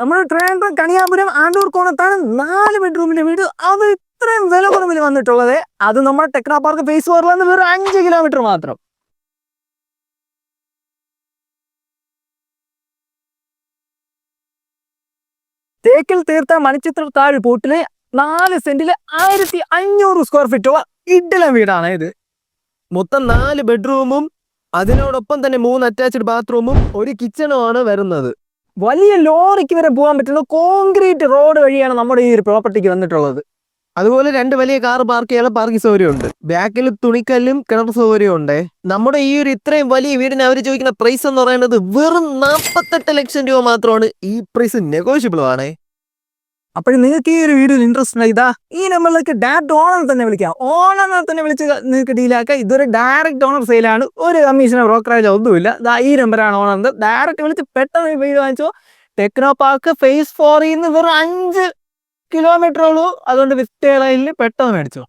നമ്മുടെ ട്രിവാൻഡ്രം കണിയാപുരം ആണ്ടൂർ കോണത്താണ് 4 ബെഡ്റൂമിന്റെ വീട്. അത് ഇത്രയും വില കുറവിൽ വന്നിട്ടുള്ളത്. അത് നമ്മുടെ ടെക്നോ പാർക്ക് ഫേസ് 4 നിന്ന് വെറും 5 കിലോമീറ്റർ മാത്രം. തേക്കിൽ തീർത്ത മണിച്ചിത്ര താഴ് പോട്ടില് 4 സെന്റില് 1500 സ്ക്വയർ ഫീറ്റ് ഉള്ള ഇഡ്ഡലം വീടാണ് ഇത്. മൊത്തം 4 ബെഡ്റൂമും അതിനോടൊപ്പം തന്നെ 3 അറ്റാച്ച്ഡ് ബാത്റൂമും ഒരു കിച്ചണുമാണ് വരുന്നത്. വലിയ ലോറിക്ക് വരെ പോകാൻ പറ്റുന്ന കോൺക്രീറ്റ് റോഡ് വഴിയാണ് നമ്മുടെ ഈ ഒരു പ്രോപ്പർട്ടിക്ക് വന്നിട്ടുള്ളത്. അതുപോലെ 2 വലിയ കാർ പാർക്ക് ചെയ്യാനുള്ള പാർക്കിംഗ് സൗകര്യമുണ്ട്. ബാക്കിൽ തുണിക്കല്ലും കിണർ സൗകര്യവും ഉണ്ട്. നമ്മുടെ ഈ ഒരു ഇത്രയും വലിയ വീടിന് അവർ ചോദിക്കുന്ന പ്രൈസ് എന്ന് പറയുന്നത് വെറും 48 ലക്ഷം രൂപ മാത്രമാണ്. ഈ പ്രൈസ് നെഗോഷ്യബിൾ ആണ്. അപ്പോൾ നിങ്ങൾക്ക് ഈ ഒരു വീഡിയോയിൽ ഇൻട്രസ്റ്റ് ഉണ്ട്, ഇതാ ഈ നമ്പറിലേക്ക് ഡയറക്റ്റ് ഓണർ തന്നെ വിളിക്കാം. ഓണറിനെ തന്നെ വിളിച്ച് നിങ്ങൾക്ക് ഡീലാക്കാം. ഇതൊരു ഡയറക്റ്റ് ഓണർ സെയിലാണ്. ഒരു കമ്മീഷനോ ബ്രോക്കറേജോ ഒന്നുമില്ല. ഇതാ ഈ നമ്പറാണ് ഓണറിന്റെ. ഡയറക്റ്റ് വിളിച്ച് പെട്ടെന്ന് വീട് വാങ്ങിച്ചോ. ടെക്നോ പാർക്ക് ഫേസ് 4 നിന്ന് വെറും 5 കിലോമീറ്റർ ഉള്ളൂ. അതുകൊണ്ട് വിസ്റ്റേളയിൽ പെട്ടെന്ന് മേടിച്ചോ.